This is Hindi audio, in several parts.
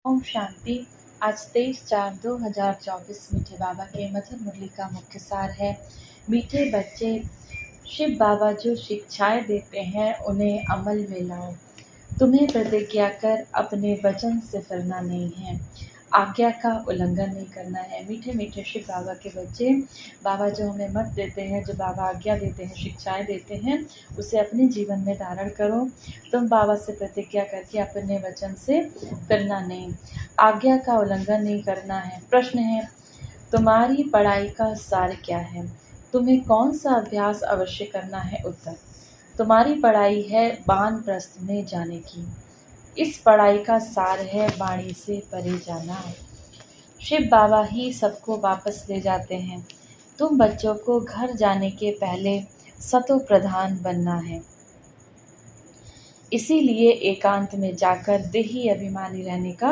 ओम शांति। आज 23/4/2024 मीठे बाबा के मधुर मुरली का मुख्य सार है। मीठे बच्चे, शिव बाबा जो शिक्षाएं देते हैं उन्हें अमल में लाओ। तुम्हें प्रतिज्ञा कर अपने वचन से फिरना नहीं है, आज्ञा का उल्लंघन नहीं करना है। मीठे मीठे शिव बाबा के बच्चे, बाबा जो हमें मत देते हैं, जो बाबा आज्ञा देते हैं, शिक्षाएं देते हैं, उसे अपने जीवन में धारण करो। तुम बाबा से प्रतिज्ञा करके अपने वचन से फिरना नहीं, आज्ञा का उल्लंघन नहीं करना है। प्रश्न है, तुम्हारी पढ़ाई का सार क्या है? तुम्हें कौन सा अभ्यास अवश्य करना है? उत्तर, तुम्हारी पढ़ाई है वानप्रस्थ में जाने की। इस पढ़ाई का सार है वाणी से परे जाना। शिव बाबा ही सबको वापस ले जाते हैं। तुम बच्चों को घर जाने के पहले सतो प्रधान बनना है। इसीलिए एकांत में जाकर देही अभिमानी रहने का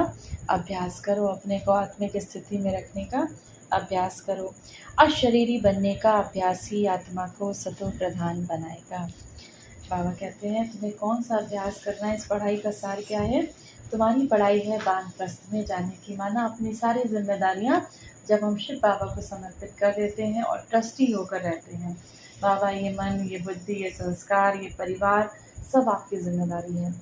अभ्यास करो, अपने को आत्मिक स्थिति में रखने का अभ्यास करो। अशरीरी बनने का अभ्यास ही आत्मा को सतो प्रधान बनाएगा। बाबा कहते हैं, तुम्हें कौन सा अभ्यास करना है? इस पढ़ाई का सार क्या है? तुम्हारी पढ़ाई है वानप्रस्थ में जाने की। माना अपनी सारी जिम्मेदारियां जब हम शिव बाबा को समर्पित कर देते हैं और ट्रस्टी होकर रहते हैं, बाबा ये मन, ये बुद्धि, ये संस्कार, ये परिवार सब आपकी जिम्मेदारी है।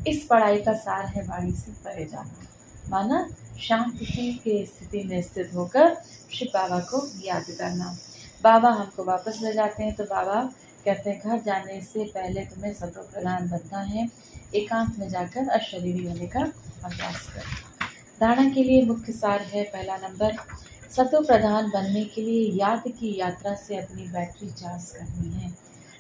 इस पढ़ाई का सार है वाणी से परे जाना। माना शांति के स्थिति में स्थित होकर शिव बाबा को याद करना। बाबा हमको वापस ले जाते हैं तो बाबा कहते हैं, घर जाने से पहले तुम्हें सतो प्रधान बनना है। एकांत में जाकर अशरीरी होने का अभ्यास करो। धारणा के लिए मुख्य सार है, पहला नंबर, सतो प्रधान बनने के लिए याद की यात्रा से अपनी बैटरी चार्ज करनी है।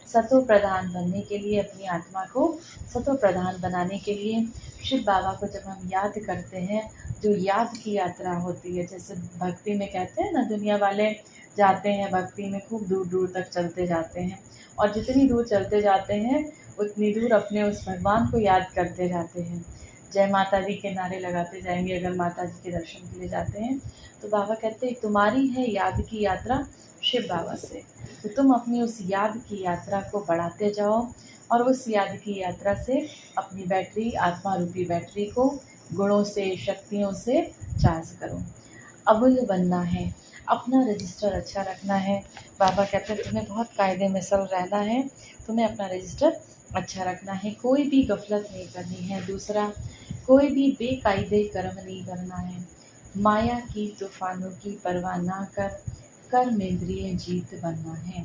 सतो प्रधान बनने के लिए, अपनी आत्मा को सतो प्रधान बनाने के लिए शिव बाबा को जब हम याद करते हैं, जो याद की यात्रा होती है, जैसे भक्ति में कहते हैं ना, दुनिया वाले जाते हैं भक्ति में, खूब दूर दूर तक चलते जाते हैं और जितनी दूर चलते जाते हैं उतनी दूर अपने उस भगवान को याद करते जाते हैं। जय माता दी के नारे लगाते जाएंगे अगर माता जी के दर्शन के लिए जाते हैं। तो बाबा कहते हैं, तुम्हारी है याद की यात्रा शिव बाबा से, तो तुम अपनी उस याद की यात्रा को बढ़ाते जाओ और उस याद की यात्रा से अपनी बैटरी, आत्मा रूपी बैटरी को गुणों से, शक्तियों से चार्ज करो। अबुल बनना है, अपना रजिस्टर अच्छा रखना है। बाबा कहते हैं, तुम्हें बहुत कायदे में सल रहना है, तुम्हें अपना रजिस्टर अच्छा रखना है, कोई भी गफलत नहीं करनी है। दूसरा, कोई भी बेकायदे कर्म नहीं करना है। माया की तूफानों की परवाह ना कर कर्मेंद्रिय जीत बनना है।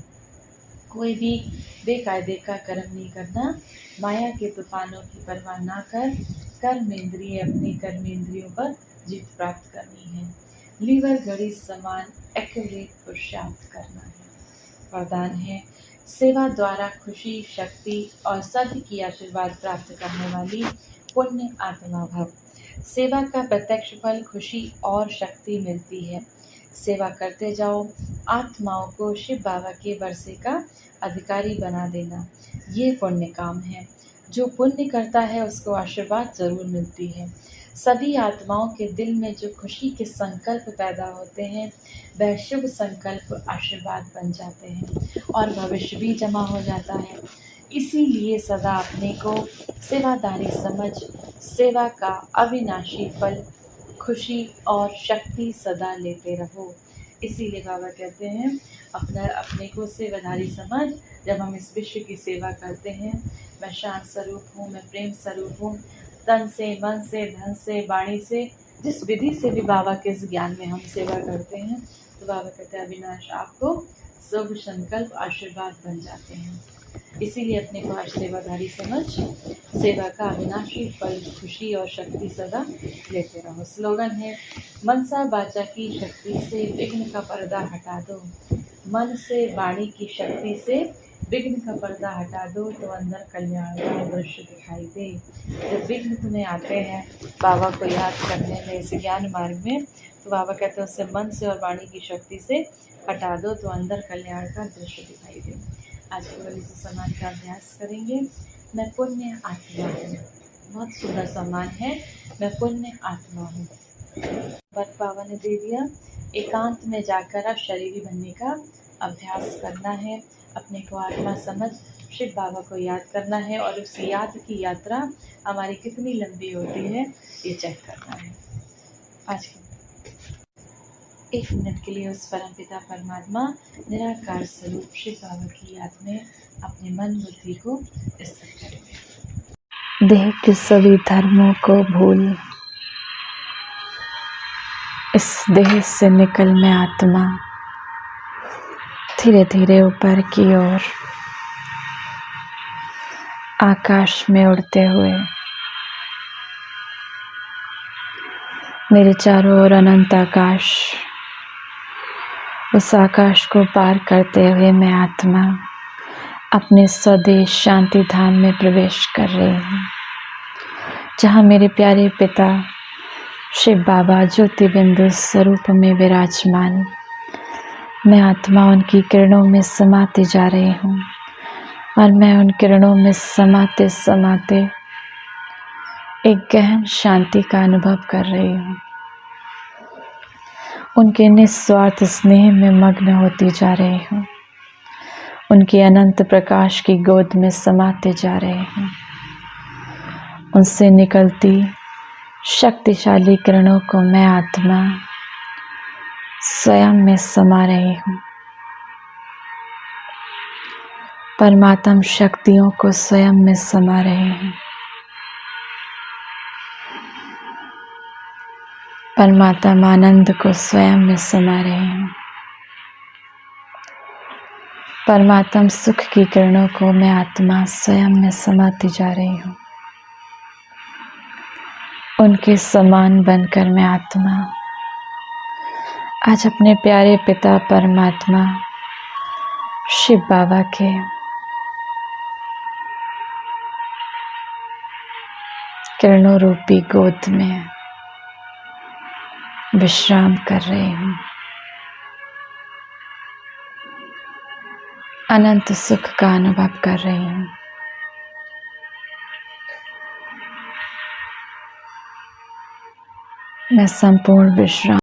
कोई भी बेकायदे का कर्म नहीं करना, माया के तूफानों की परवाह ना कर कर्मेंद्रिय, अपने कर्मेंद्रियों पर जीत प्राप्त करनी है। लीवर घड़ी समान एक्यूरेट पुरुषार्थ करना है। वरदान है, सेवा द्वारा खुशी, शक्ति और सद्य की आशीर्वाद प्राप्त करने वाली पुण्य आत्मा भव। सेवा का प्रत्यक्ष फल खुशी और शक्ति मिलती है। सेवा करते जाओ, आत्माओं को शिव बाबा के वर्षे का अधिकारी बना देना, ये पुण्य काम है। जो पुण्य करता है उसको आशीर्वाद जरूर मिलती है। सभी आत्माओं के दिल में जो खुशी के संकल्प पैदा होते हैं, वह शुभ संकल्प आशीर्वाद बन जाते हैं और भविष्य भी जमा हो जाता है। इसीलिए सदा अपने को सेवादारी समझ सेवा का अविनाशी फल, खुशी और शक्ति सदा लेते रहो। इसीलिए बाबा कहते हैं, अपने को सेवाधारी समझ। जब हम इस विश्व की सेवा करते हैं, मैं शांत स्वरूप हूँ, मैं प्रेम स्वरूप हूँ, तन से, मन से, धन से, वाणी से, जिस विधि से भी बाबा के इस ज्ञान में हम सेवा करते हैं, तो बाबा कहते हैं, अविनाश आपको शुभ संकल्प आशीर्वाद बन जाते हैं। इसीलिए अपने को सेवाधारी समझ सेवा का अविनाशी फल, खुशी और शक्ति सदा लेते रहो। स्लोगन है, मनसा वाचा की शक्ति से विघ्न का पर्दा हटा दो। मन से, वाणी की शक्ति से विघ्न का पर्दा हटा दो तो अंदर कल्याण का दृश्य दिखाई दे। जब विघ्न तुम्हें आते हैं बाबा को याद करने में, इस ज्ञान मार्ग में, तो बाबा कहते हैं उससे मन से और वाणी की शक्ति से हटा दो तो अंदर कल्याण का दृश्य दिखाई दे। आज केवल इस सम्मान का अभ्यास करेंगे। मैं पुण्य आत्मा हूँ, बहुत सुंदर सम्मान है, मैं पुण्य आत्मा हूँ। पर बाबा ने दे दिया, एकांत में जाकर अब शरीरी बनने का अभ्यास करना है। अपने को आत्मा समझ शिव बाबा को याद करना है और उस याद की यात्रा हमारी कितनी लंबी होती है ये चेक करना है। आज के 1 मिनट के लिए उस परमपिता परमात्मा निराकार स्वरूप शिव बाबा की याद में अपने मन बुद्धि को स्थिर करें। देह के सभी धर्मों को भूल इस देह से निकल मैं आत्मा धीरे धीरे ऊपर की ओर आकाश में उड़ते हुए मेरे चारों ओर अनंत आकाश, उस आकाश को पार करते हुए मैं आत्मा अपने स्वदेश शांति धाम में प्रवेश कर रही हूँ, जहाँ मेरे प्यारे पिता शिव बाबा ज्योति बिंदु स्वरूप में विराजमान। मैं आत्मा उनकी किरणों में समाती जा रही हूँ और मैं उन किरणों में समाते समाते एक गहन शांति का अनुभव कर रही हूँ। उनके निस्वार्थ स्नेह में मग्न होती जा रही हूँ, उनके अनंत प्रकाश की गोद में समाते जा रहे हूँ। उनसे निकलती शक्तिशाली किरणों को मैं आत्मा स्वयं में समा रही हूँ। परमात्म शक्तियों को स्वयं में समा रहे हैं। परमात्म आनंद को स्वयं में समा रहे हैं। परमात्म सुख की किरणों को मैं आत्मा स्वयं में समाती जा रही हूँ। उनके समान बनकर मैं आत्मा आज अपने प्यारे पिता परमात्मा शिव बाबा के किरणों रूपी गोद में विश्राम कर रही हूँ। अनंत सुख का अनुभव कर रही हूँ। मैं संपूर्ण विश्राम